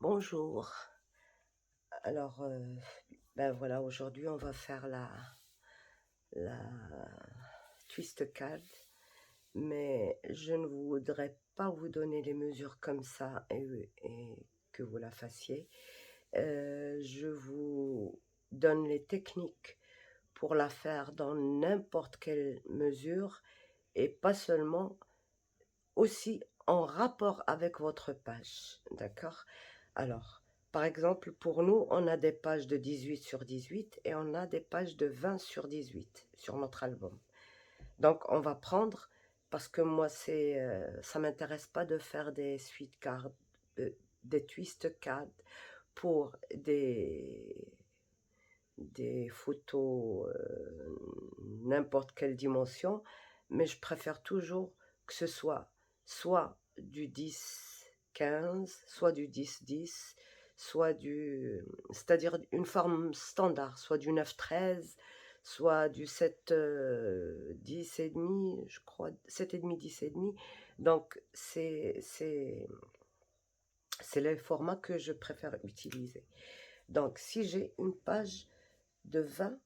Bonjour. Alors, ben voilà, aujourd'hui on va faire la twist card, mais je ne voudrais pas vous donner les mesures comme ça et que vous la fassiez. Je vous donne les techniques pour la faire dans n'importe quelle mesure et pas seulement, aussi en rapport avec votre page, d'accord? Alors, par exemple, pour nous, on a des pages de 18 sur 18 et on a des pages de 20 sur 18 sur notre album. Donc, on va prendre, parce que moi, ça m'intéresse pas de faire des suite cards, des twist cards pour des photos n'importe quelle dimension, mais je préfère toujours que ce soit du 10-15, soit du 10-10, c'est-à-dire une forme standard, soit du 9-13, soit du 7-10 et demi, je crois, 7 et demi, 10 et demi. Donc, c'est le format que je préfère utiliser. Donc, si j'ai une page de 20,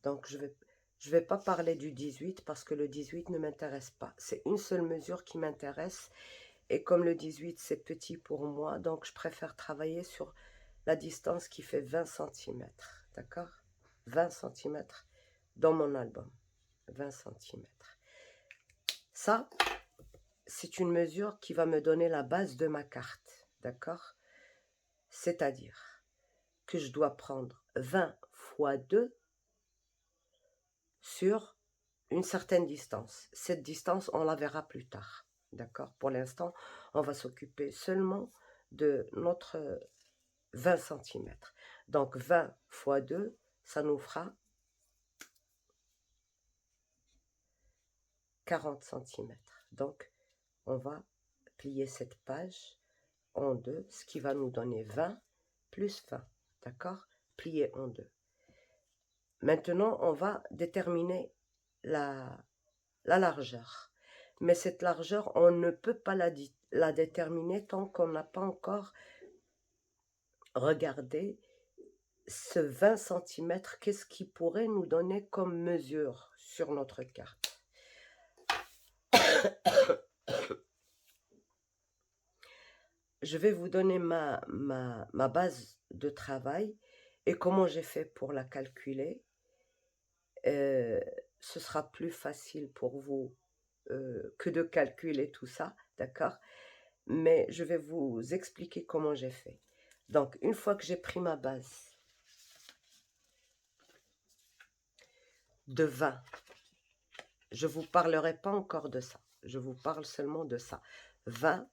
donc je vais pas parler du 18 parce que le 18 ne m'intéresse pas. C'est une seule mesure qui m'intéresse et comme le 18 c'est petit pour moi, donc je préfère travailler sur la distance qui fait 20 centimètres, d'accord? 20 centimètres dans mon album, 20 centimètres. Ça, c'est une mesure qui va me donner la base de ma carte, d'accord? C'est-à-dire que je dois prendre 20 fois 2 sur une certaine distance. Cette distance, on la verra plus tard. D'accord? Pour l'instant, on va s'occuper seulement de notre 20 centimètres. Donc 20 fois 2, ça nous fera 40 centimètres. Donc, on va plier cette page en deux, ce qui va nous donner 20 plus 20. D'accord? Plier en deux. Maintenant, on va déterminer la largeur. Mais cette largeur, on ne peut pas la déterminer tant qu'on n'a pas encore regardé ce 20 centimètres. Qu'est-ce qui pourrait nous donner comme mesure sur notre carte? Je vais vous donner ma base de travail et comment j'ai fait pour la calculer. Ce sera plus facile pour vous que de calculer tout ça, d'accord? Mais je vais vous expliquer comment j'ai fait. Donc, une fois que j'ai pris ma base de 20, je ne vous parlerai pas encore de ça. Je vous parle seulement de ça. 20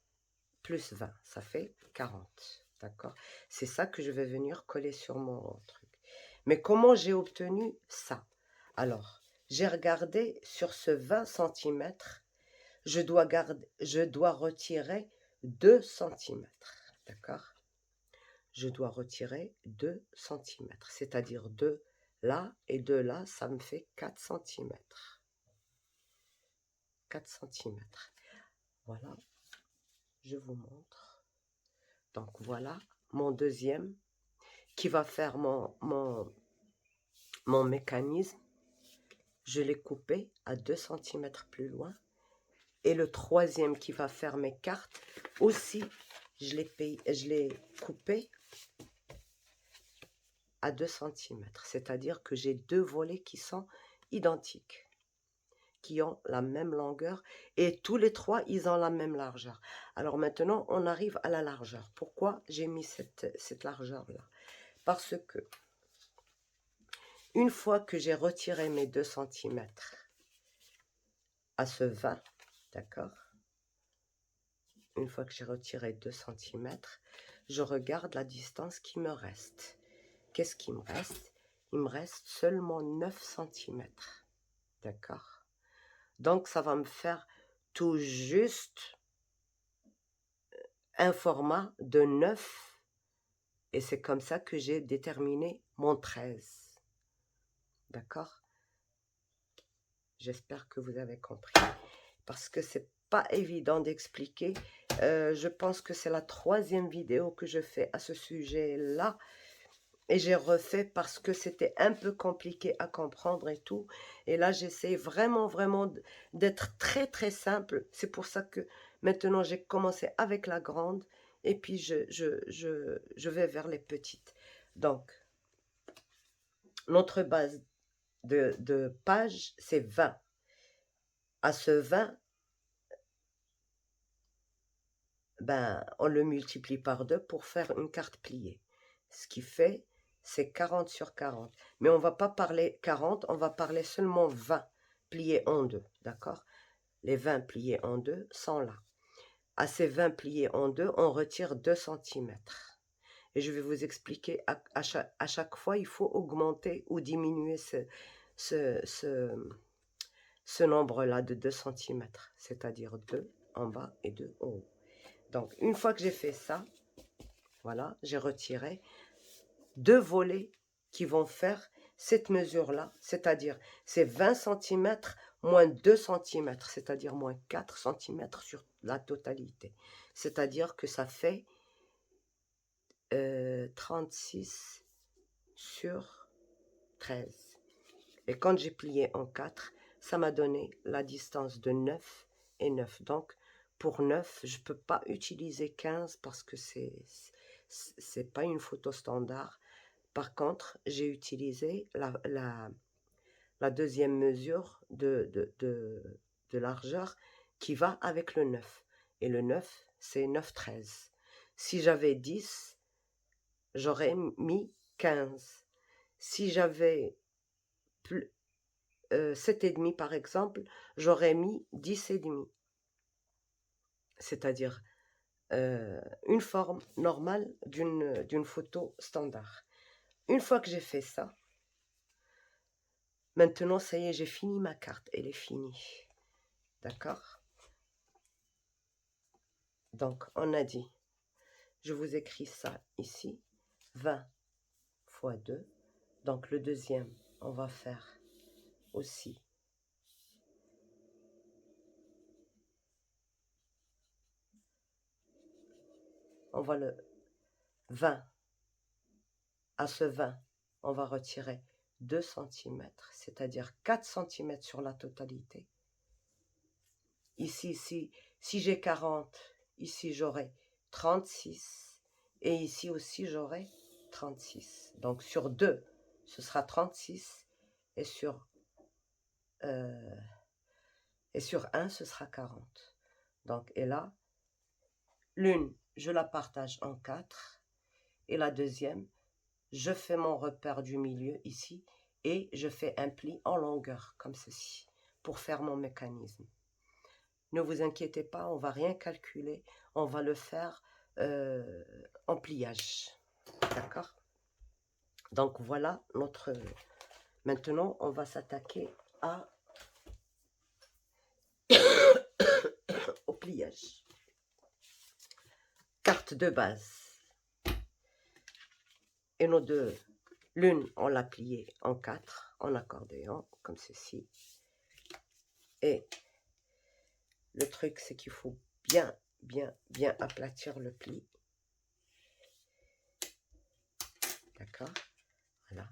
plus 20, ça fait 40. D'accord? C'est ça que je vais venir coller sur mon truc. Mais comment j'ai obtenu ça? Alors, j'ai regardé sur ce 20 centimètres, je dois retirer 2 centimètres. D'accord? Je dois retirer 2 centimètres, c'est-à-dire 2 là et 2 là, ça me fait 4 centimètres. 4 centimètres. Voilà, je vous montre. Donc voilà mon deuxième qui va faire mon mécanisme. Je l'ai coupé à 2 centimètres plus loin. Et le troisième qui va faire mes cartes, aussi, je l'ai coupé à 2 centimètres. C'est-à-dire que j'ai deux volets qui sont identiques, qui ont la même longueur et tous les trois, ils ont la même largeur. Alors maintenant, on arrive à la largeur. Pourquoi j'ai mis cette largeur-là? Parce que une fois que j'ai retiré mes 2 centimètres à ce 20, d'accord? Une fois que j'ai retiré 2 centimètres, je regarde la distance qui me reste. Qu'est-ce qui me reste? Il me reste seulement 9 centimètres. D'accord? Donc, ça va me faire tout juste un format de 9. Et c'est comme ça que j'ai déterminé mon 13. D'accord? J'espère que vous avez compris. Parce que c'est pas évident d'expliquer. Je pense que c'est la 3e vidéo que je fais à ce sujet-là. Et j'ai refait parce que c'était un peu compliqué à comprendre et tout. Et là, j'essaie vraiment, vraiment d'être très, très simple. C'est pour ça que maintenant, j'ai commencé avec la grande. Et puis, je vais vers les petites. Donc, notre base de page, c'est 20. À ce 20, ben, on le multiplie par 2 pour faire une carte pliée. Ce qui fait, c'est 40 sur 40. Mais on ne va pas parler 40, on va parler seulement 20 pliés en 2, d'accord? Les 20 pliés en 2 sont là. À ces 20 pliés en 2, on retire 2 cm. Et je vais vous expliquer, à chaque fois, il faut augmenter ou diminuer ce nombre-là de 2 cm, c'est-à-dire 2 en bas et 2 en haut. Donc, une fois que j'ai fait ça, voilà, j'ai retiré 2 volets qui vont faire cette mesure-là, c'est-à-dire c'est 20 cm moins 2 cm, c'est-à-dire moins 4 cm sur la totalité. C'est-à-dire que ça fait 36 sur 13. Et quand j'ai plié en 4, ça m'a donné la distance de 9 et 9. Donc, pour 9, je ne peux pas utiliser 15 parce que c'est pas une photo standard. Par contre, j'ai utilisé la deuxième mesure de largeur qui va avec le 9. Et le 9, c'est 9,13. Si j'avais 10, j'aurais mis 15. Si j'avais 7,5 par exemple, j'aurais mis 10,5. C'est-à-dire une forme normale d'une photo standard. Une fois que j'ai fait ça, maintenant, ça y est, j'ai fini ma carte. Elle est finie. D'accord? Donc, on a dit, je vous écris ça ici, 20 fois 2. Donc, le deuxième, on va faire aussi. On va le 20. À ce 20, on va retirer 2 cm, c'est-à-dire 4 cm sur la totalité. Ici, si j'ai 40, ici j'aurai 36. Et ici aussi j'aurai 36. Donc sur 2, ce sera 36. Et sur 1, ce sera 40. Donc, et là, l'une, je la partage en 4. Et la deuxième, je fais mon repère du milieu ici. Et je fais un pli en longueur, comme ceci, pour faire mon mécanisme. Ne vous inquiétez pas, on ne va rien calculer. On va le faire en pliage. D'accord? Donc, voilà notre... Maintenant, on va s'attaquer au pliage. Carte de base. Et nos deux, l'une, on l'a pliée en 4, en accordéon, comme ceci. Et le truc, c'est qu'il faut bien aplatir le pli. D'accord? Voilà.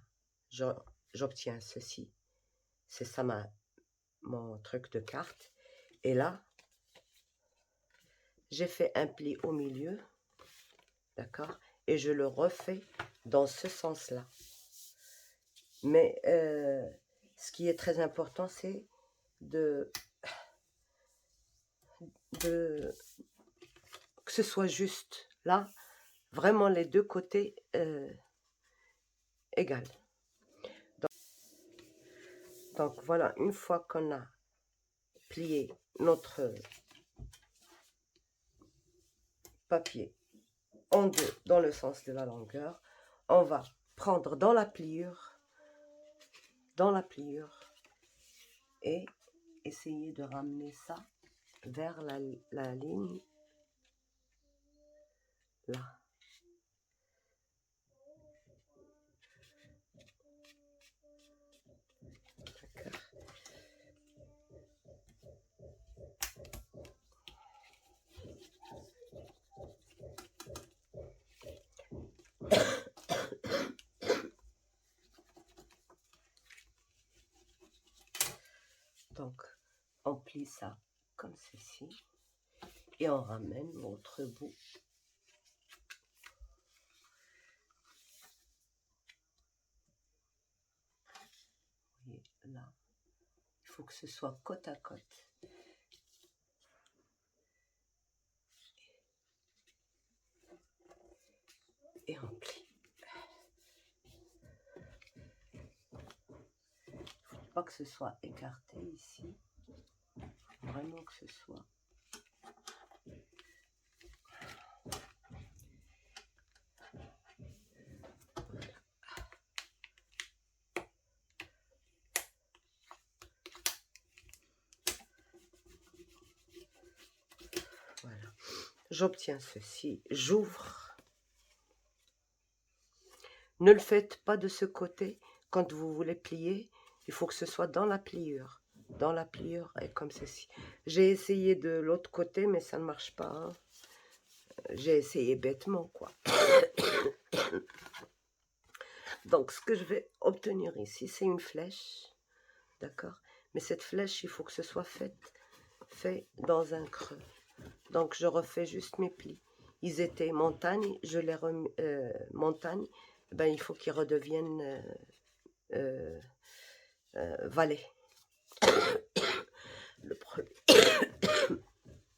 J'obtiens ceci. C'est ça mon truc de carte. Et là, j'ai fait un pli au milieu. D'accord? Et je le refais dans ce sens-là. Mais ce qui est très important, c'est que ce soit juste. Là, vraiment les deux côtés égales. Donc voilà, une fois qu'on a plié notre papier en deux dans le sens de la longueur, on va prendre dans la pliure et essayer de ramener ça vers la ligne là. Donc, on plie ça comme ceci et on ramène l'autre bout. Vous voyez, là, il faut que ce soit côte à côte. Et on plie. Il ne faut pas que ce soit écarté ici. Vraiment que ce soit. Voilà. J'obtiens ceci. J'ouvre. Ne le faites pas de ce côté. Quand vous voulez plier, il faut que ce soit dans la pliure. Dans la pliure, et comme ceci. J'ai essayé de l'autre côté, mais ça ne marche pas. Hein. J'ai essayé bêtement, quoi. Donc, ce que je vais obtenir ici, c'est une flèche. D'accord? Mais cette flèche, il faut que ce soit fait dans un creux. Donc, je refais juste mes plis. Ils étaient montagne, je les remis... montagne, ben, il faut qu'ils redeviennent vallée. Le problème...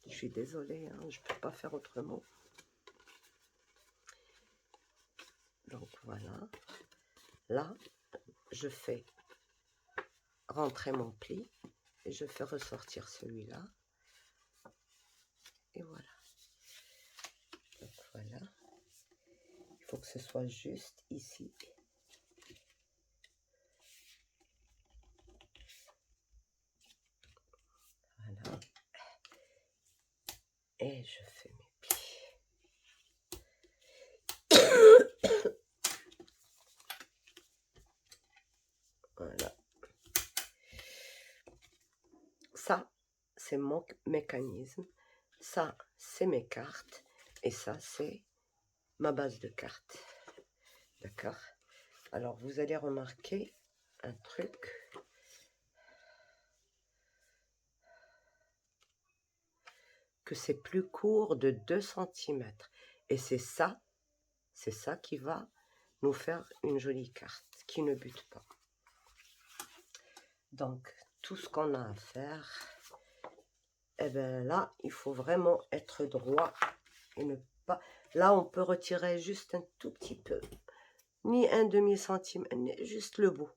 Je suis désolée, hein, je ne peux pas faire autrement. Donc, voilà. Là, je fais rentrer mon pli et je fais ressortir celui-là. Et voilà. Donc, voilà. Il faut que ce soit juste ici. Voilà. Et je fais mes plis. Voilà. Ça, c'est mon mécanisme. Ça, c'est mes cartes. Et ça, c'est ma base de cartes. D'accord? Alors, vous allez remarquer un truc. Que c'est plus court de 2 cm. Et c'est ça qui va nous faire une jolie carte qui ne bute pas. Donc, tout ce qu'on a à faire, eh bien là, il faut vraiment être droit et ne pas... Là, on peut retirer juste un tout petit peu, ni un demi-centimètre, juste le bout.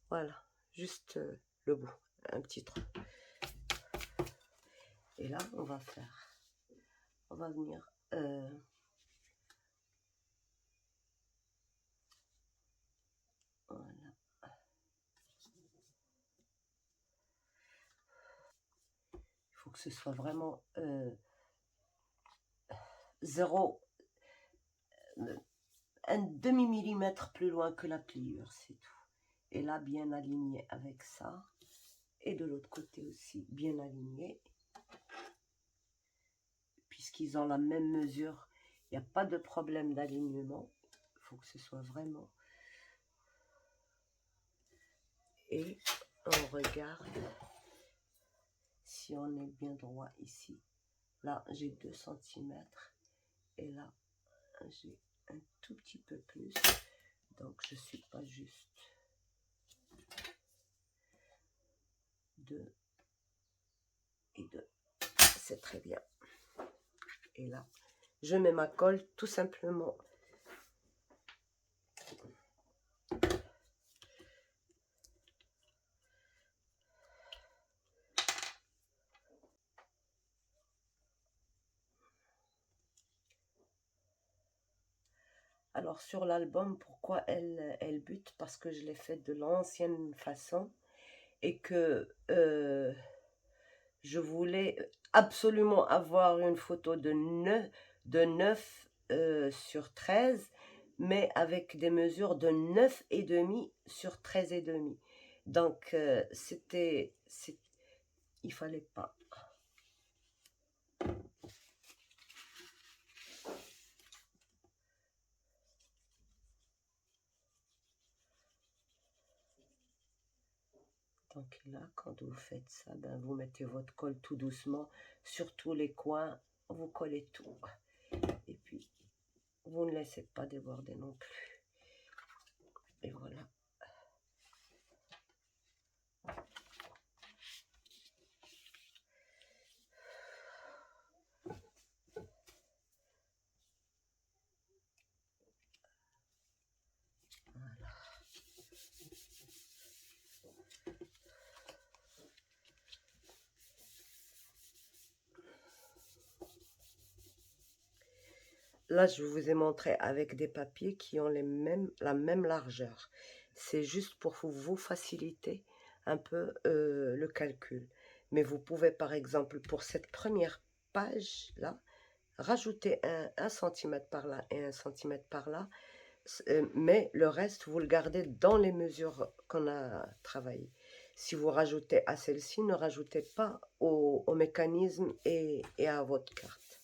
Voilà, juste le bout, un petit trou. Et là, on va venir... voilà. Il faut que ce soit vraiment 0, un demi-millimètre plus loin que la pliure, c'est tout. Et là, bien aligné avec ça. Et de l'autre côté aussi, bien aligné. Puisqu'ils ont la même mesure, il n'y a pas de problème d'alignement. Il faut que ce soit vraiment... Et on regarde si on est bien droit ici. Là, j'ai 2 cm. Et là, j'ai un tout petit peu plus. Donc, je ne suis pas juste. 2 et 2. C'est très bien. Et là, je mets ma colle tout simplement. Alors sur l'album, pourquoi elle bute? Parce que je l'ai fait de l'ancienne façon et que je voulais absolument avoir une photo de 9 sur 13, mais avec des mesures de 9,5 sur 13,5. Donc il fallait pas. Donc là, quand vous faites ça, ben, vous mettez votre colle tout doucement sur tous les coins, vous collez tout. Et puis, vous ne laissez pas déborder non plus. Et voilà. Là, je vous ai montré avec des papiers qui ont la même largeur. C'est juste pour vous faciliter un peu le calcul. Mais vous pouvez, par exemple, pour cette première page-là, rajouter un centimètre par là et 1 centimètre par là. Mais le reste, vous le gardez dans les mesures qu'on a travaillées. Si vous rajoutez à celle-ci, ne rajoutez pas au mécanisme et à votre carte.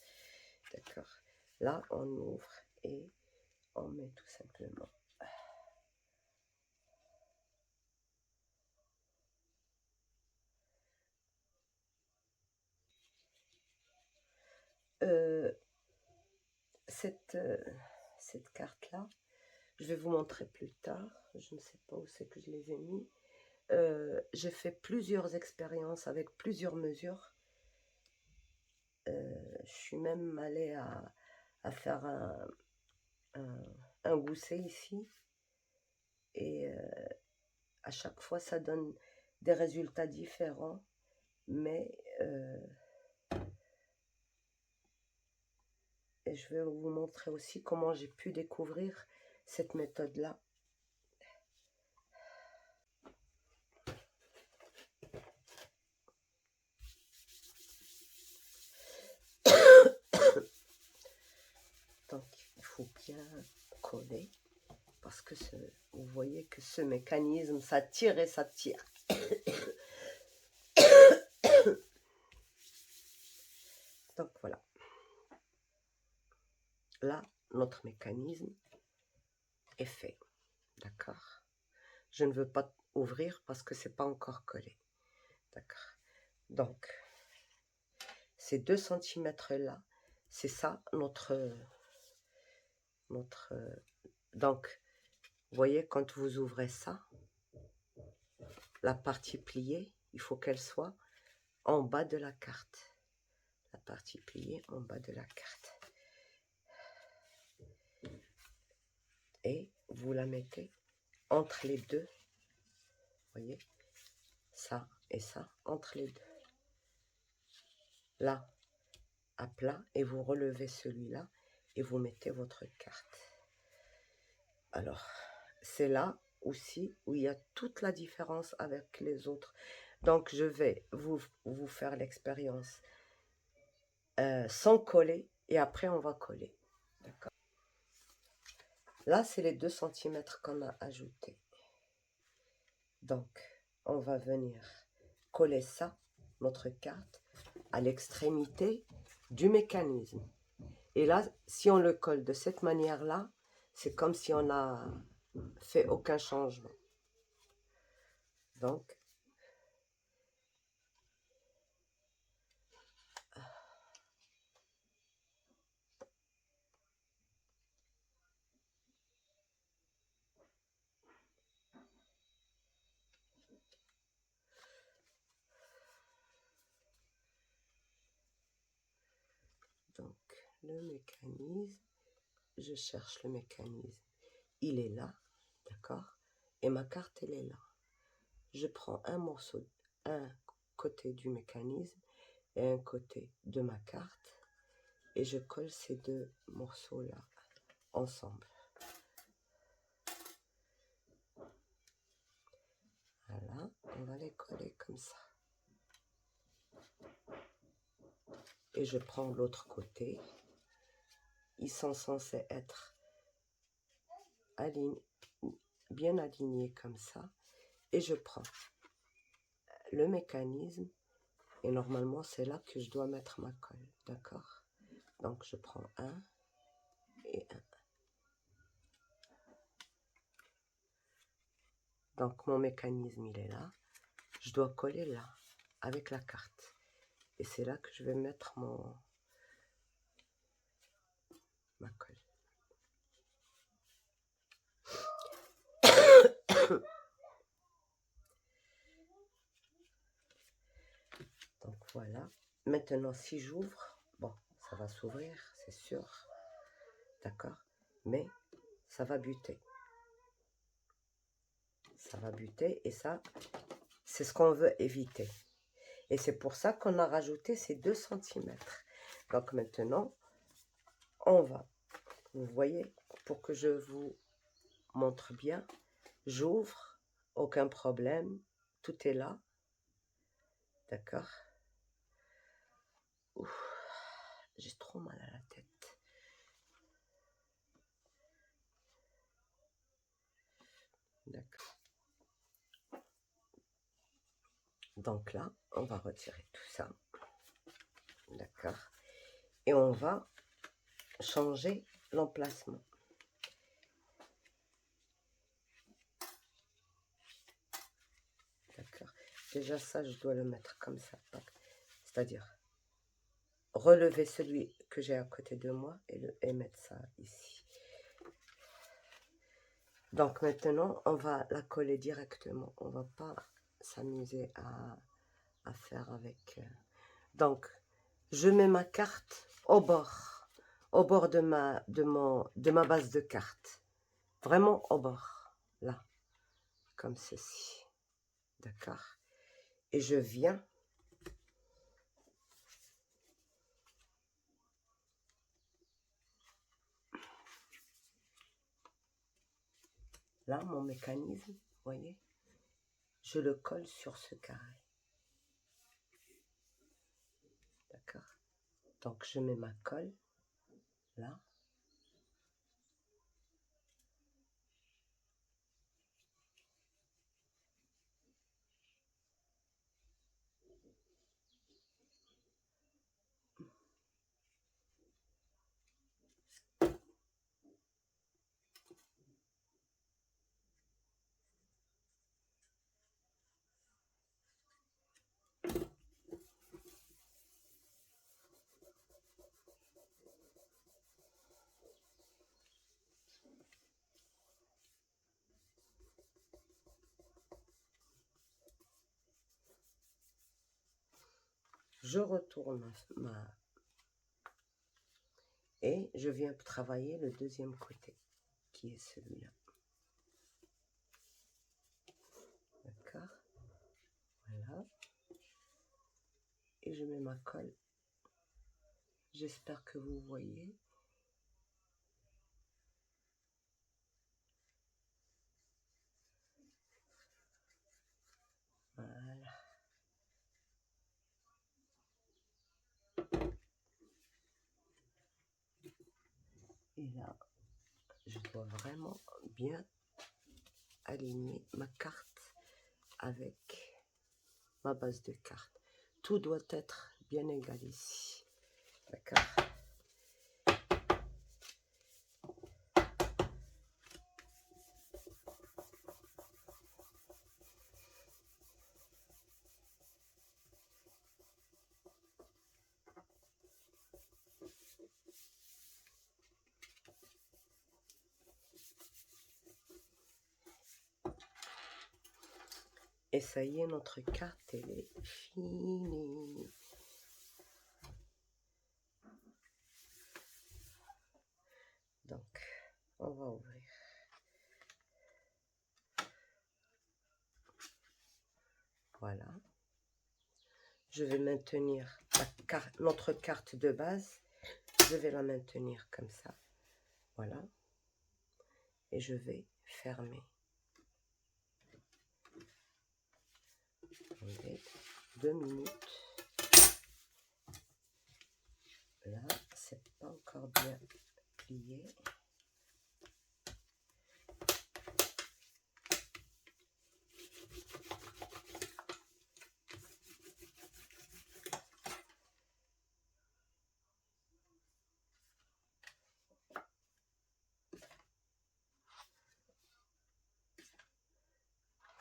D'accord. Là, on ouvre et on met tout simplement. Euh, cette carte-là, je vais vous montrer plus tard. Je ne sais pas où c'est que je les ai mis. J'ai fait plusieurs expériences avec plusieurs mesures. Je suis même allée à faire un gousset ici. Et à chaque fois, ça donne des résultats différents. Mais et je vais vous montrer aussi comment j'ai pu découvrir cette méthode-là. Donc, il faut bien coller parce que vous voyez que ce mécanisme, ça tire et ça tire. Donc, voilà. Là, notre mécanisme est fait. D'accord? Je ne veux pas ouvrir parce que c'est pas encore collé. D'accord? Donc, ces 2 centimètres là, c'est ça donc, vous voyez, quand vous ouvrez ça, la partie pliée, il faut qu'elle soit en bas de la carte. La partie pliée en bas de la carte. Et vous la mettez entre les deux. Vous voyez, ça et ça, entre les deux. Là, à plat, et vous relevez celui-là et vous mettez votre carte. Alors, c'est là aussi où il y a toute la différence avec les autres. Donc, je vais vous faire l'expérience sans coller et après on va coller. D'accord. Là, c'est les 2 centimètres qu'on a ajoutés. Donc, on va venir coller ça, notre carte, à l'extrémité du mécanisme. Et là, si on le colle de cette manière-là, c'est comme si on n'a fait aucun changement. Donc, le mécanisme, je cherche le mécanisme. Il est là, d'accord? Et ma carte, elle est là. Je prends un morceau, un côté du mécanisme et un côté de ma carte et je colle ces 2 morceaux-là ensemble. Voilà, on va les coller comme ça. Et je prends l'autre côté. Ils sont censés être bien alignés comme ça. Et je prends le mécanisme. Et normalement, c'est là que je dois mettre ma colle. D'accord? Donc, je prends un et un. Donc, mon mécanisme, il est là. je dois coller là, avec la carte. Et c'est là que je vais mettre ma colle. Donc voilà. Maintenant, si j'ouvre, bon, ça va s'ouvrir, c'est sûr. D'accord? Mais ça va buter. Ça va buter et ça, c'est ce qu'on veut éviter. Et c'est pour ça qu'on a rajouté ces 2 cm. Donc maintenant, on va, vous voyez, pour que je vous montre bien, j'ouvre, aucun problème, tout est là. D'accord? J'ai trop mal à la tête. D'accord. Donc là, on va retirer tout ça. D'accord. Et on va changer l'emplacement. D'accord. Déjà ça, je dois le mettre comme ça. C'est-à-dire relever celui que j'ai à côté de moi et mettre ça ici. Donc maintenant, on va la coller directement. On va pas s'amuser à faire avec... Donc, je mets ma carte au bord de ma base de carte. Vraiment au bord, là, comme ceci. D'accord? Et je viens là, mon mécanisme, vous voyez, je le colle sur ce carré. D'accord? Donc, je mets ma colle là. Je retourne et je viens travailler le deuxième côté, qui est celui-là. D'accord? Voilà. Et je mets ma colle. J'espère que vous voyez. Voilà. Et là, je dois vraiment bien aligner ma carte avec ma base de carte. Tout doit être bien égal ici. D'accord? Et ça y est, notre carte, elle est finie. Donc, on va ouvrir. Voilà. Je vais maintenir notre carte de base. Je vais la maintenir comme ça. Voilà. Et je vais fermer. Attendez 2 minutes. Là, c'est pas encore bien plié.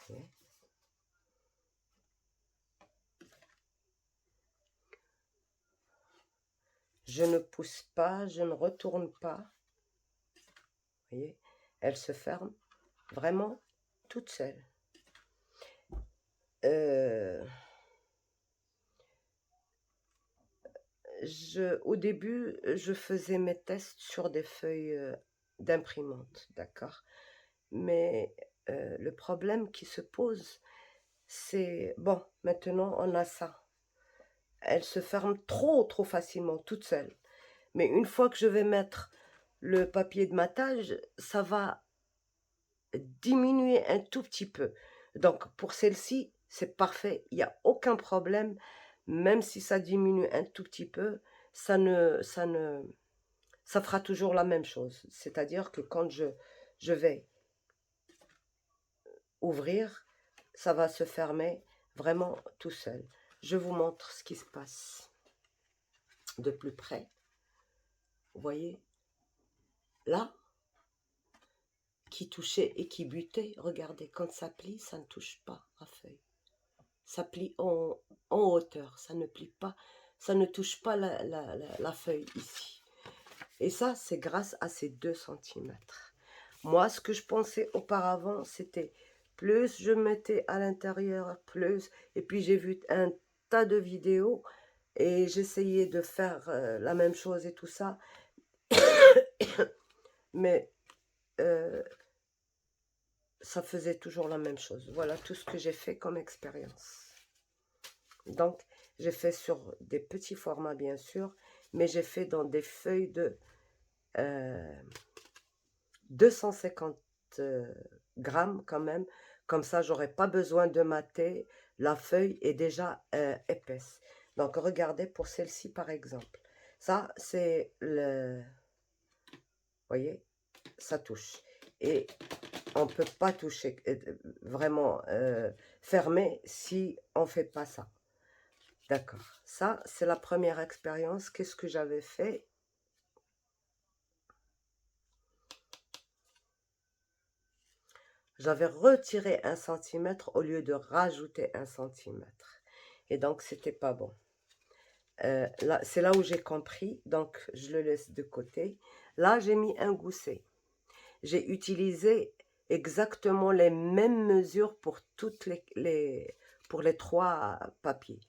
Okay. je ne pousse pas, je ne retourne pas. Vous voyez, elle se ferme vraiment toute seule. Au début, je faisais mes tests sur des feuilles d'imprimante, d'accord? Mais le problème qui se pose, c'est, bon, maintenant on a ça. Elle se ferme trop facilement, toute seule. Mais une fois que je vais mettre le papier de matage, ça va diminuer un tout petit peu. Donc pour celle-ci, c'est parfait, il n'y a aucun problème. Même si ça diminue un tout petit peu, ça fera toujours la même chose. C'est-à-dire que quand je vais ouvrir, ça va se fermer vraiment tout seul. Je vous montre ce qui se passe de plus près. Vous voyez, là, qui touchait et qui butait, regardez, quand ça plie, ça ne touche pas la feuille. Ça plie en hauteur, ça ne plie pas, ça ne touche pas la feuille ici. Et ça, c'est grâce à ces 2 cm. Moi, ce que je pensais auparavant, c'était plus je mettais à l'intérieur, plus... Et puis j'ai vu un tas de vidéos et j'essayais de faire la même chose et tout ça. Mais ça faisait toujours la même chose. Voilà tout ce que j'ai fait comme expérience. Donc, j'ai fait sur des petits formats, bien sûr, mais j'ai fait dans des feuilles de 250 grammes quand même. Comme ça, j'aurais pas besoin de mater. La feuille est déjà épaisse. Donc, regardez pour celle-ci, par exemple. Ça, c'est le... Vous voyez, ça touche. Et on ne peut pas toucher, vraiment fermer si on ne fait pas ça. D'accord. Ça, c'est la première expérience. Qu'est-ce que j'avais fait? J'avais retiré 1 cm au lieu de rajouter 1 cm. Et donc, c'était pas bon. Là, c'est là où j'ai compris. Donc, je le laisse de côté. Là, j'ai mis un gousset. J'ai utilisé exactement les mêmes mesures pour toutes pour les 3 papiers.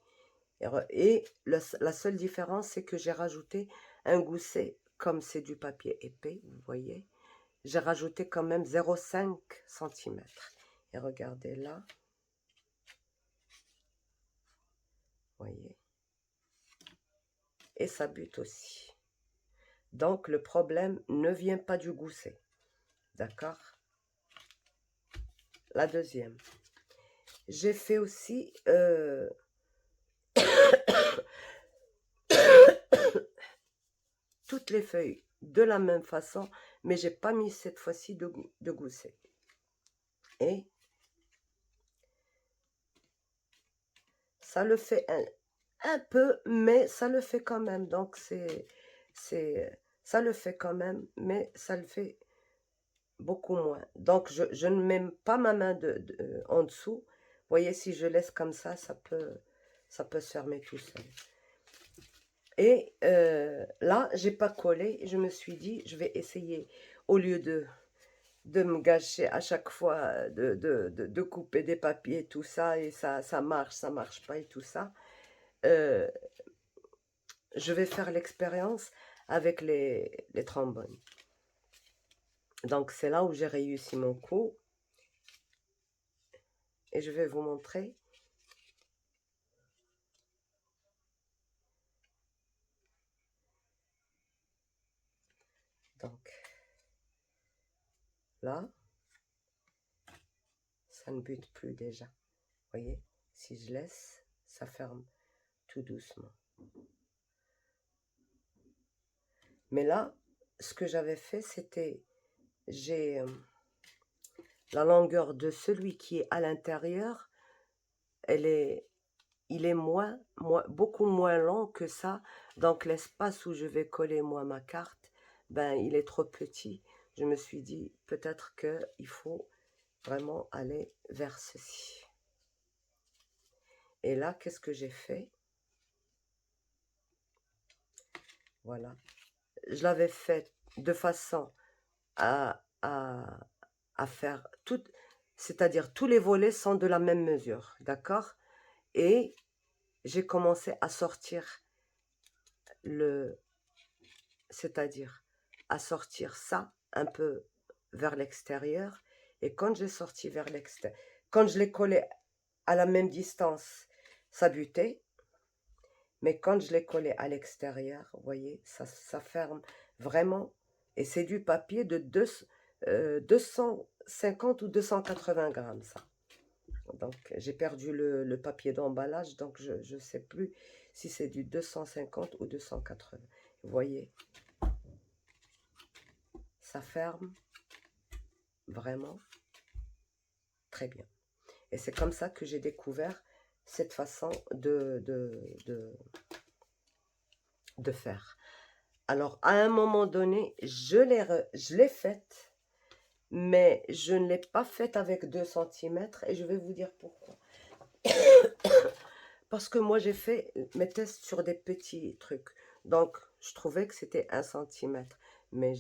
Et la seule différence, c'est que j'ai rajouté un gousset, comme c'est du papier épais, vous voyez. J'ai rajouté quand même 0,5 cm. Et regardez là. Voyez. Et ça bute aussi. Donc, le problème ne vient pas du gousset. D'accord? La deuxième. J'ai fait aussi... toutes les feuilles de la même façon, mais j'ai pas mis cette fois-ci de gousset. Et ça le fait un peu, mais ça le fait quand même. Donc, ça le fait quand même, mais ça le fait beaucoup moins. Donc, je ne mets pas ma main en dessous. Vous voyez, si je laisse comme ça, ça peut se fermer tout seul. Et là, j'ai pas collé. Je me suis dit, je vais essayer, au lieu de me gâcher à chaque fois, de couper des papiers, tout ça, et ça marche pas et tout ça. Je vais faire l'expérience avec les trombones. Donc, c'est là où j'ai réussi mon coup. Et je vais vous montrer. Donc, là, ça ne bute plus déjà. Vous voyez, si je laisse, ça ferme tout doucement. Mais là, ce que j'avais fait, c'était, j'ai la longueur de celui qui est à l'intérieur, il est beaucoup moins long que ça. Donc, l'espace où je vais coller, moi, ma carte, ben, il est trop petit. Je me suis dit, peut-être qu'il faut vraiment aller vers ceci. Et là, qu'est-ce que j'ai fait? Voilà. Je l'avais fait de façon à faire tout, c'est-à-dire tous les volets sont de la même mesure, d'accord? Et j'ai commencé à sortir le, c'est-à-dire à sortir ça un peu vers l'extérieur. Et quand j'ai sorti vers l'extérieur, quand je l'ai collé à la même distance, ça butait. Mais quand je l'ai collé à l'extérieur, vous voyez, ça ferme vraiment. Et c'est du papier de 250 ou 280 grammes, ça. Donc, j'ai perdu le papier d'emballage, donc je ne sais plus si c'est du 250 ou 280. Vous voyez, ça ferme vraiment très bien. Et c'est comme ça que j'ai découvert cette façon de faire. Alors, à un moment donné, je l'ai faite, mais je ne l'ai pas faite avec 2 centimètres et je vais vous dire pourquoi. Parce que moi, j'ai fait mes tests sur des petits trucs. Donc, je trouvais que c'était 1 centimètre. Mais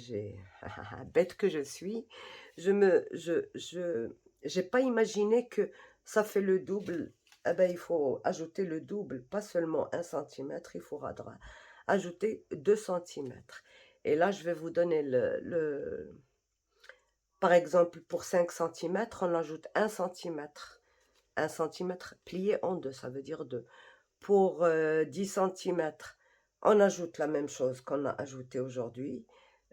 bête que je suis, j'ai pas imaginé que ça fait le double. Eh ben, il faut ajouter le double, pas seulement 1 centimètre, il faudra ajouter 2 centimètres. Et là, je vais vous donner par exemple, pour 5 centimètres, on ajoute 1 centimètre. 1 centimètre plié en deux, ça veut dire 2. Pour 10 centimètres, on ajoute la même chose qu'on a ajouté aujourd'hui.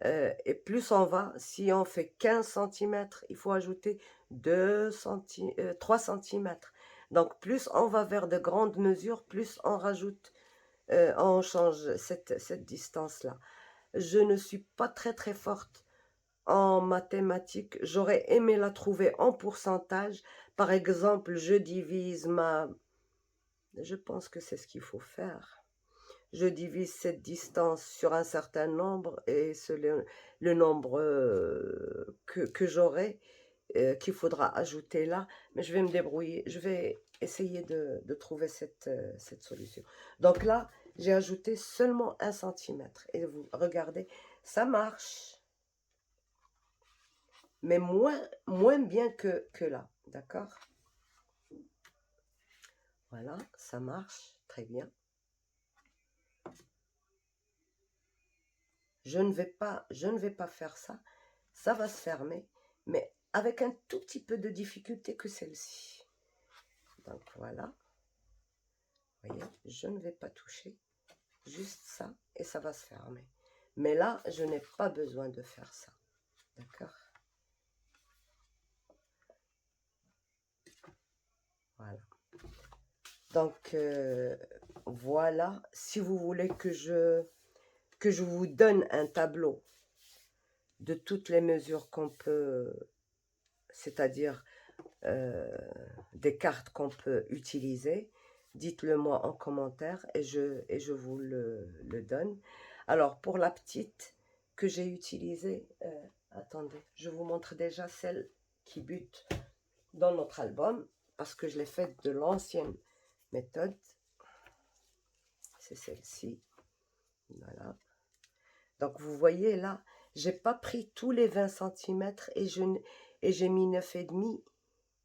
Et plus on va, si on fait 15 centimètres, il faut ajouter 3 centimètres. Donc plus on va vers de grandes mesures, plus on rajoute, on change cette distance-là. Je ne suis pas très très forte en mathématiques. J'aurais aimé la trouver en pourcentage. Par exemple, je divise ma... Je pense que c'est ce qu'il faut faire. Je divise cette distance sur un certain nombre et c'est le nombre que j'aurai, qu'il faudra ajouter là. Mais je vais me débrouiller. Je vais essayer de trouver cette solution. Donc là, j'ai ajouté seulement 1 centimètre. Et vous regardez, ça marche. Mais moins bien que là. D'accord? Voilà, ça marche très bien. Je ne vais pas faire ça. Ça va se fermer, mais avec un tout petit peu de difficulté que celle-ci. Donc voilà. Vous voyez, je ne vais pas toucher. Juste ça, et ça va se fermer. Mais là, je n'ai pas besoin de faire ça. D'accord? Voilà. Donc, voilà. Si vous voulez que je vous donne un tableau de toutes les mesures qu'on peut, c'est-à-dire des cartes qu'on peut utiliser, dites-le moi en commentaire et je vous le donne. Alors, pour la petite que j'ai utilisée, attendez, je vous montre déjà celle qui bute dans notre album, parce que je l'ai faite de l'ancienne méthode. C'est celle-ci. Voilà. Donc, vous voyez là, j'ai pas pris tous les 20 cm et j'ai mis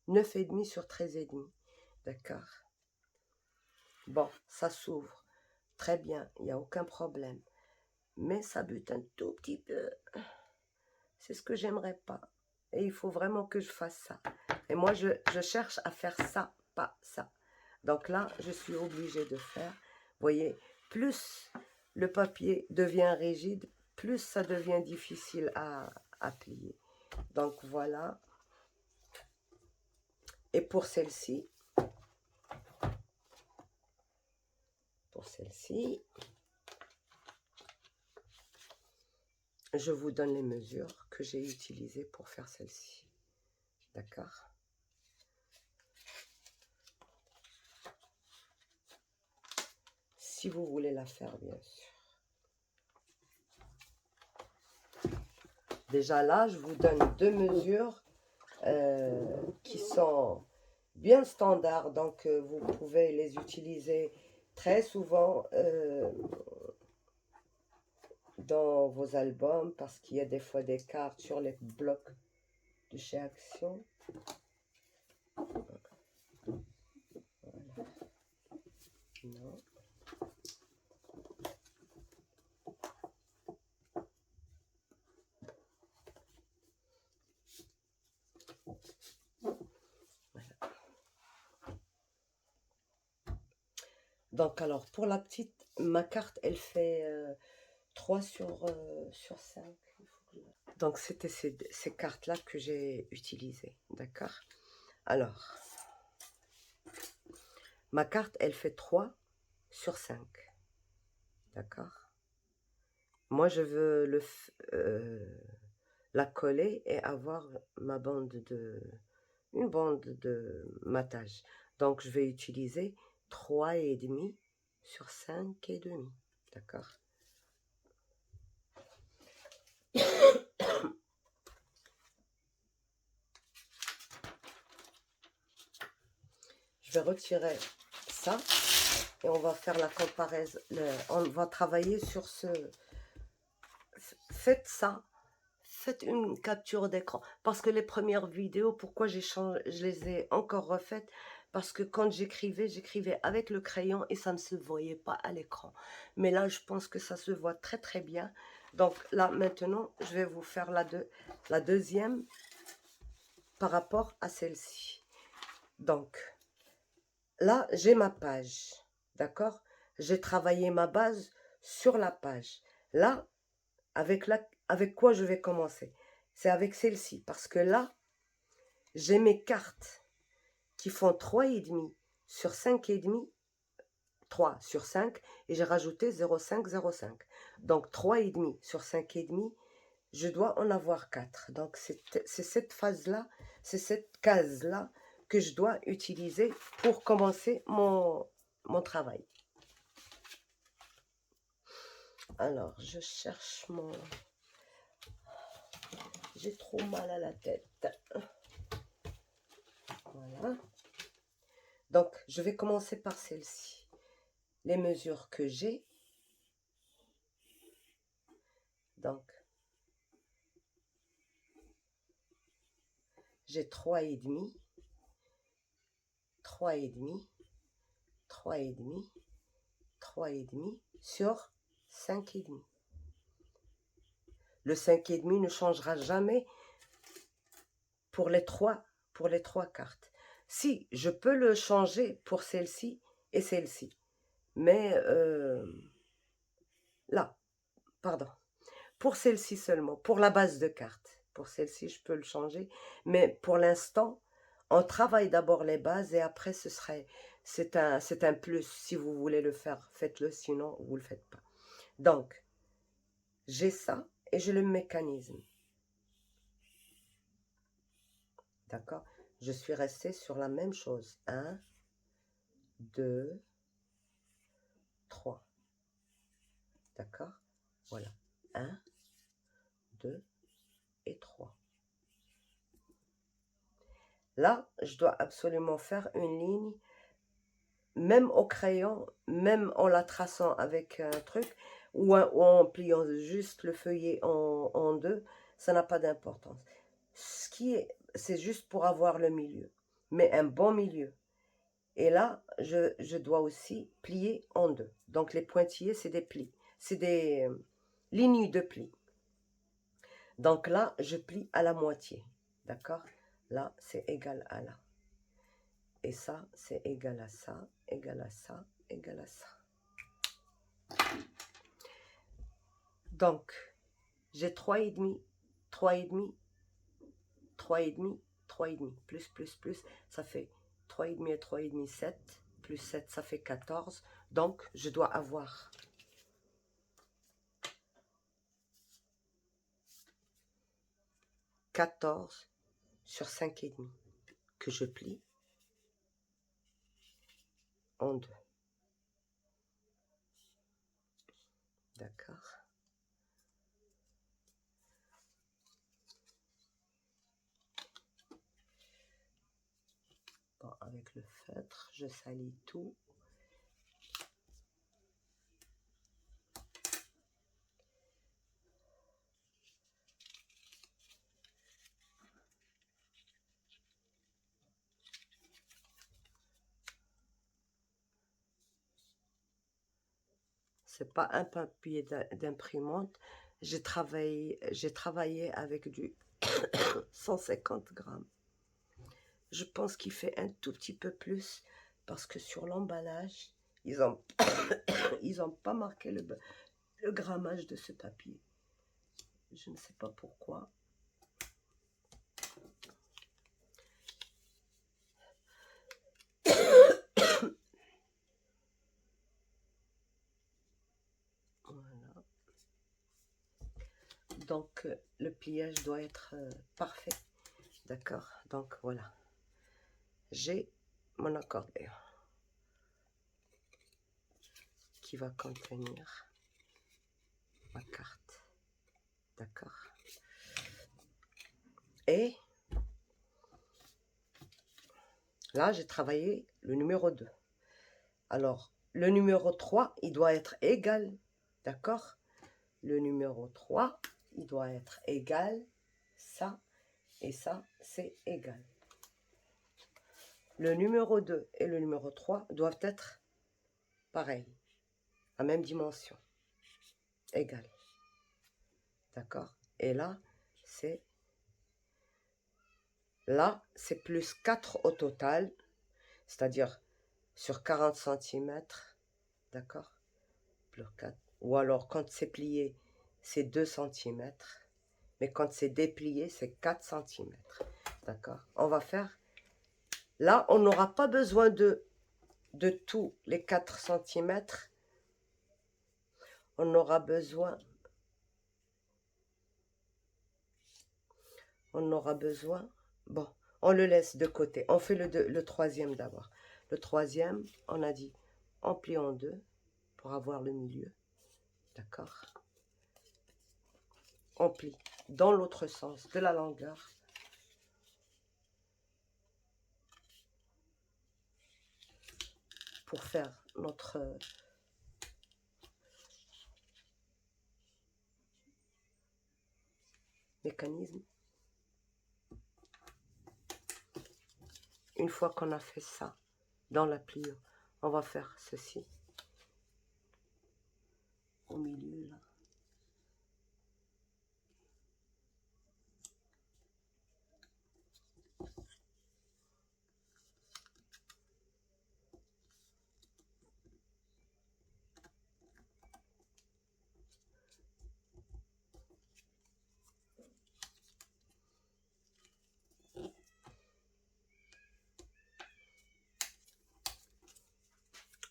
9,5 sur 13,5. D'accord? Bon, ça s'ouvre. Très bien, il n'y a aucun problème. Mais ça bute un tout petit peu. C'est ce que j'aimerais pas. Et il faut vraiment que je fasse ça. Et moi, je cherche à faire ça, pas ça. Donc là, je suis obligée de faire. Vous voyez, plus le papier devient rigide, plus ça devient difficile à plier. Donc voilà. Et pour celle-ci, je vous donne les mesures que j'ai utilisées pour faire celle-ci. D'accord? Si vous voulez la faire, bien sûr. Déjà là, je vous donne 2 mesures qui sont bien standards. Donc, vous pouvez les utiliser très souvent. dans vos albums, parce qu'il y a des fois des cartes sur les blocs de chez Action. Voilà. Non. Voilà. Donc, alors, pour la petite, ma carte, elle fait 3 sur 5. Donc, c'était ces cartes-là que j'ai utilisées, d'accord? Alors, ma carte, elle fait 3 sur 5, d'accord? Moi, je veux la coller et avoir ma une bande de matage. Donc, je vais utiliser 3,5 sur 5,5, d'accord? Je vais retirer ça et on va faire la comparaison. On va travailler sur ce... Faites ça. Faites une capture d'écran. Parce que les premières vidéos, pourquoi je les ai encore refaites? Parce que quand j'écrivais avec le crayon et ça ne se voyait pas à l'écran. Mais là, je pense que ça se voit très très bien. Donc là, maintenant, je vais vous faire la deuxième par rapport à celle-ci. Donc, là, j'ai ma page. D'accord? J'ai travaillé ma base sur la page. Là, avec quoi je vais commencer? C'est avec celle-ci. Parce que là, j'ai mes cartes qui font 3,5 sur 5,5, 3 sur 5, et j'ai rajouté 0,5, 0,5. Donc 3,5 sur 5,5, je dois en avoir 4. Donc c'est cette phase-là, c'est cette case-là que je dois utiliser pour commencer mon travail. Alors, je cherche mon... J'ai trop mal à la tête. Voilà. Donc, je vais commencer par celle-ci. Les mesures que j'ai. Donc, j'ai 3,5, 3,5, 3,5, 3,5 sur 5,5. Le 5,5 ne changera jamais pour les trois cartes. Si, je peux le changer pour celle-ci et celle-ci. Mais là, pardon. Pour celle-ci seulement, pour la base de cartes. Pour celle-ci, je peux le changer. Mais pour l'instant, on travaille d'abord les bases et après, c'est un plus. Si vous voulez le faire, faites-le. Sinon, vous ne le faites pas. Donc, j'ai ça et j'ai le mécanisme. D'accord? Je suis restée sur la même chose. 1, 2, 3. D'accord? Voilà. 1, 2 et 3. Là, je dois absolument faire une ligne, même au crayon, même en la traçant avec un truc, ou en pliant juste le feuillet en deux, ça n'a pas d'importance. C'est juste pour avoir le milieu, mais un bon milieu. Et là, je dois aussi plier en deux. Donc les pointillés, c'est des plis, c'est des lignes de plis. Donc là, je plie à la moitié, d'accord? Là, c'est égal à là. Et ça, c'est égal à ça, égal à ça, égal à ça. Donc, j'ai 3,5, 3,5, 3,5, 3,5, plus, ça fait 3,5 et 3,5, 7, plus 7, ça fait 14. Donc, je dois avoir 14 sur 5,5 que je plie en deux. D'accord? Bon, avec le feutre, je salis tout. c'est pas un papier d'imprimante. J'ai travaillé avec du 150 grammes. Je pense qu'il fait un tout petit peu plus parce que sur l'emballage, ils ont, ils ont pas marqué le grammage de ce papier. Je ne sais pas pourquoi. Voilà. Donc, le pliage doit être parfait. D'accord? Donc, voilà. J'ai mon accordéon qui va contenir ma carte. D'accord? Et là, j'ai travaillé le numéro 2. Alors, le numéro 3, il doit être égal. D'accord? Le numéro 3, il doit être égal. Ça et ça, c'est égal. Le numéro 2 et le numéro 3 doivent être pareils, à même dimension, égal. D'accord? Et là, c'est plus 4 au total, c'est-à-dire sur 40 cm, d'accord? Plus 4. Ou alors, quand c'est plié, c'est 2 cm, mais quand c'est déplié, c'est 4 cm, d'accord? On va faire, là, on n'aura pas besoin de tous les 4 cm, on aura besoin, bon, on le laisse de côté, on fait le troisième d'abord. Le troisième, on a dit, on plie en deux pour avoir le milieu, d'accord? On plie dans l'autre sens de la longueur. Pour faire notre mécanisme. Une fois qu'on a fait ça dans la pliure, on va faire ceci au milieu là.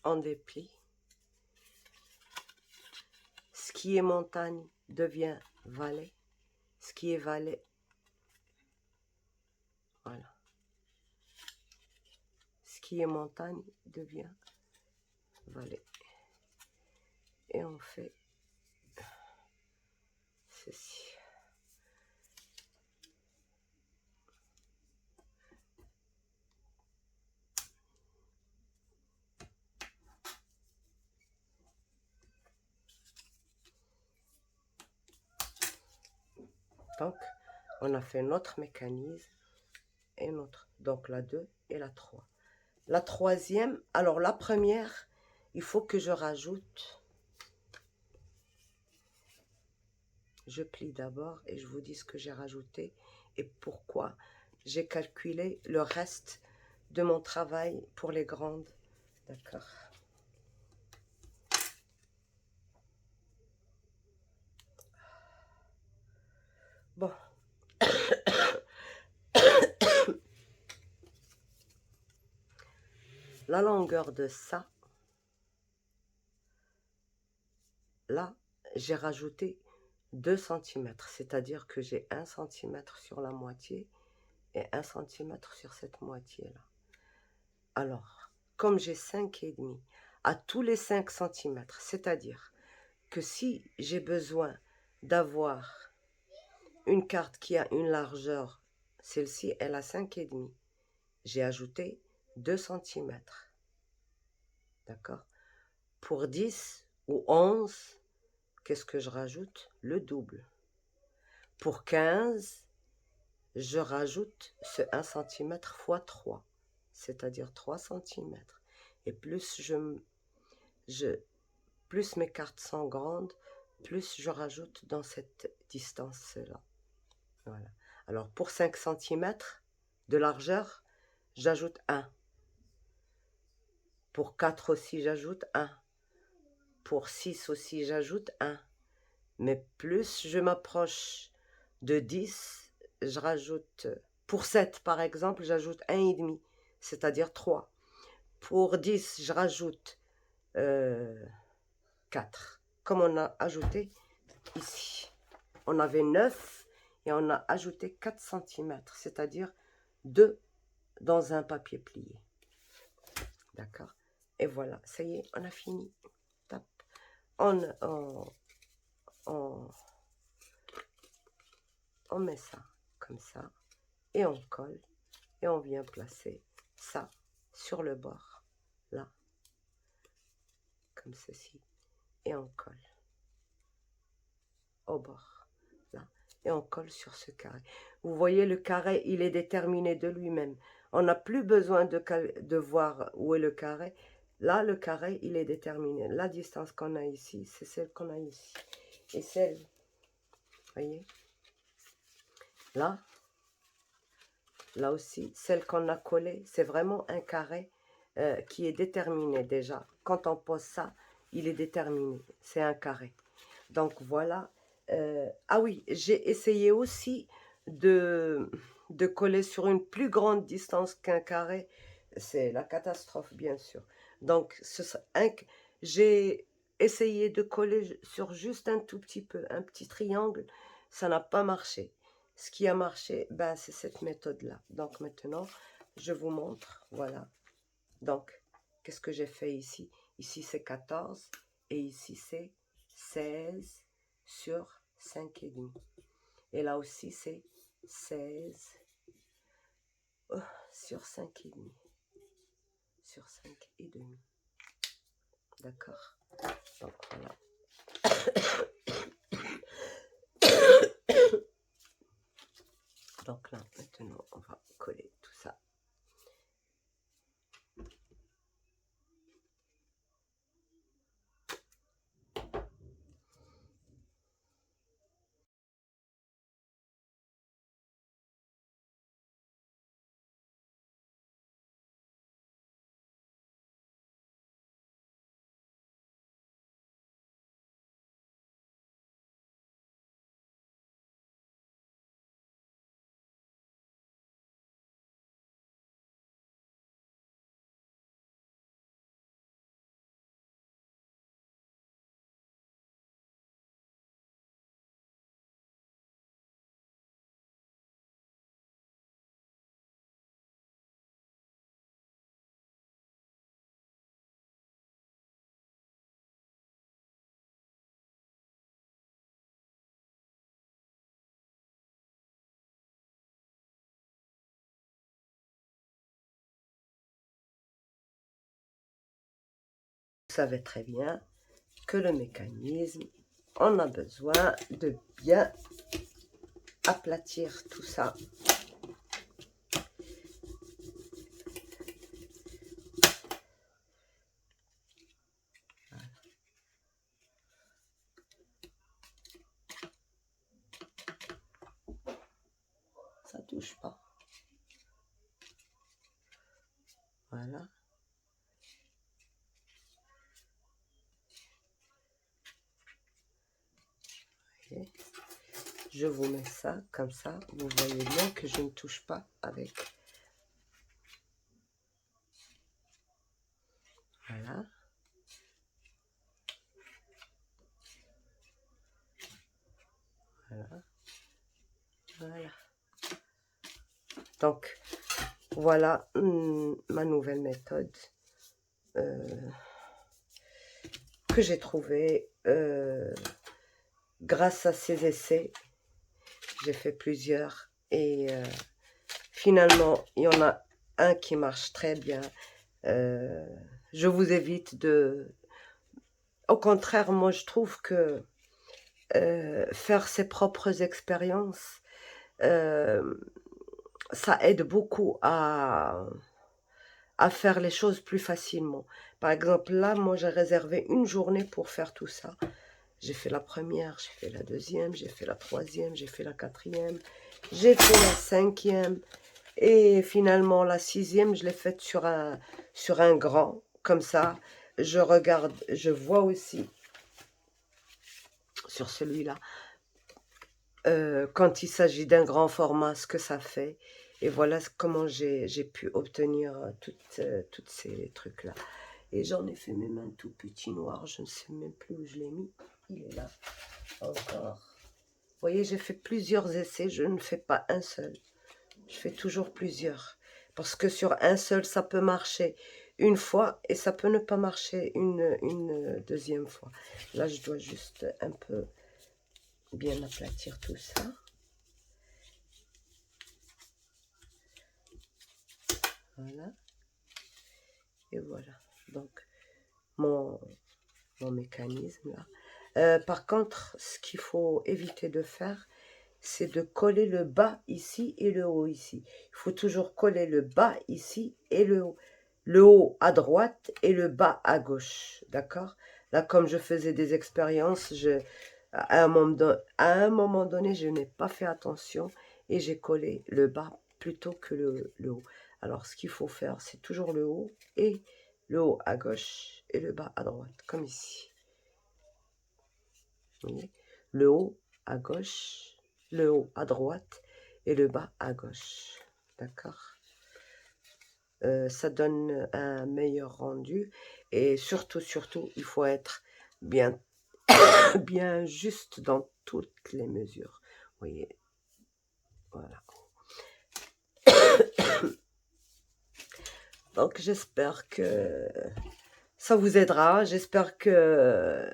On déplie. Ce qui est montagne devient vallée. Ce qui est vallée, voilà. Ce qui est montagne devient vallée. Et on fait ceci. Donc, on a fait notre mécanisme et notre, donc la 2 et la 3. La troisième, alors la première, il faut que je rajoute, je plie d'abord et je vous dis ce que j'ai rajouté et pourquoi. J'ai calculé le reste de mon travail pour les grandes, d'accord. Bon. La longueur de ça, là, j'ai rajouté 2 cm, c'est-à-dire que j'ai 1 cm sur la moitié et 1 cm sur cette moitié-là. Alors, comme j'ai 5,5, à tous les 5 cm, c'est-à-dire que si j'ai besoin d'avoir une carte qui a une largeur, celle-ci, elle a 5,5, j'ai ajouté 2 cm. D'accord? Pour 10 ou 11, qu'est-ce que je rajoute? Le double. Pour 15, je rajoute ce 1 cm fois 3, c'est-à-dire 3 cm. Et plus plus mes cartes sont grandes, plus je rajoute dans cette distance-là. Voilà. Alors, pour 5 centimètres de largeur, j'ajoute 1. Pour 4 aussi, j'ajoute 1. Pour 6 aussi, j'ajoute 1. Mais plus je m'approche de 10, je rajoute... Pour 7, par exemple, j'ajoute 1,5, c'est-à-dire 3. Pour 10, je rajoute 4. Comme on a ajouté ici. On avait 9 et on a ajouté 4 cm, c'est-à-dire 2 dans un papier plié. D'accord? Et voilà, ça y est, on a fini. Tape. On met ça comme ça et on colle et on vient placer ça sur le bord, là, comme ceci, et on colle au bord, là, et on colle sur ce carré. Vous voyez, le carré, il est déterminé de lui-même. On n'a plus besoin de voir où est le carré. Là, le carré, il est déterminé. La distance qu'on a ici, c'est celle qu'on a ici. Et celle, vous voyez, là aussi, celle qu'on a collée, c'est vraiment un carré qui est déterminé déjà. Quand on pose ça, il est déterminé. C'est un carré. Donc voilà. Ah oui, j'ai essayé aussi de coller sur une plus grande distance qu'un carré. C'est la catastrophe, bien sûr. Donc, j'ai essayé de coller sur juste un tout petit peu, un petit triangle. Ça n'a pas marché. Ce qui a marché, ben, c'est cette méthode-là. Donc maintenant, je vous montre. Voilà. Donc, qu'est-ce que j'ai fait ici? Ici, c'est 14 et ici, c'est 16 sur 5,5. Et là aussi, c'est 16 sur 5,5. Sur 5,5. D'accord? Donc, voilà. Donc là, maintenant, on va coller tout ça. Vous savez très bien que le mécanisme, on a besoin de bien aplatir tout ça. Ça touche pas. Voilà. Okay. Je vous mets ça comme ça. Vous voyez bien que je ne touche pas avec. Voilà. Voilà. Voilà. Donc, voilà ma nouvelle méthode que j'ai trouvée grâce à ces essais. J'ai fait plusieurs et finalement, il y en a un qui marche très bien. Je vous évite de... Au contraire, moi, je trouve que faire ses propres expériences, ça aide beaucoup à à faire les choses plus facilement. Par exemple, là, moi, j'ai réservé une journée pour faire tout ça. J'ai fait la première, j'ai fait la deuxième, j'ai fait la troisième, j'ai fait la quatrième, j'ai fait la cinquième. Et finalement, la sixième, je l'ai faite sur un grand. Comme ça, je regarde, je vois aussi sur celui-là, quand il s'agit d'un grand format, ce que ça fait. Et voilà comment j'ai pu obtenir toutes ces trucs-là. Et j'en ai fait même un tout petit noir, je ne sais même plus où je l'ai mis. Il est là, encore. Vous voyez, j'ai fait plusieurs essais, je ne fais pas un seul. Je fais toujours plusieurs. Parce que sur un seul, ça peut marcher une fois et ça peut ne pas marcher une deuxième fois. Là, je dois juste un peu bien aplatir tout ça. Voilà. Et voilà. Donc, mon mécanisme là. Par contre, ce qu'il faut éviter de faire, c'est de coller le bas ici et le haut ici. Il faut toujours coller le bas ici et le haut. Le haut à droite et le bas à gauche. D'accord? Là, comme je faisais des expériences, à un moment donné, je n'ai pas fait attention et j'ai collé le bas plutôt que le haut. Alors, ce qu'il faut faire, c'est toujours le haut et le haut à gauche et le bas à droite, comme ici. Vous voyez? Le haut à gauche, le haut à droite et le bas à gauche. D'accord? Ça donne un meilleur rendu. Et surtout, il faut être bien, bien juste dans toutes les mesures. Vous voyez? Voilà. Donc, j'espère que ça vous aidera. J'espère que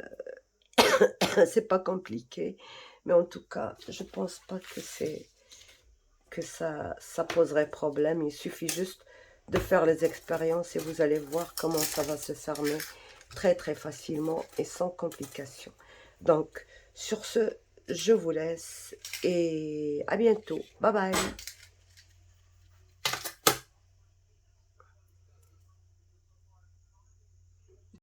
c'est pas compliqué. Mais en tout cas, je pense pas que ça poserait problème. Il suffit juste de faire les expériences et vous allez voir comment ça va se fermer très très facilement et sans complications. Donc, sur ce, je vous laisse et à bientôt. Bye bye.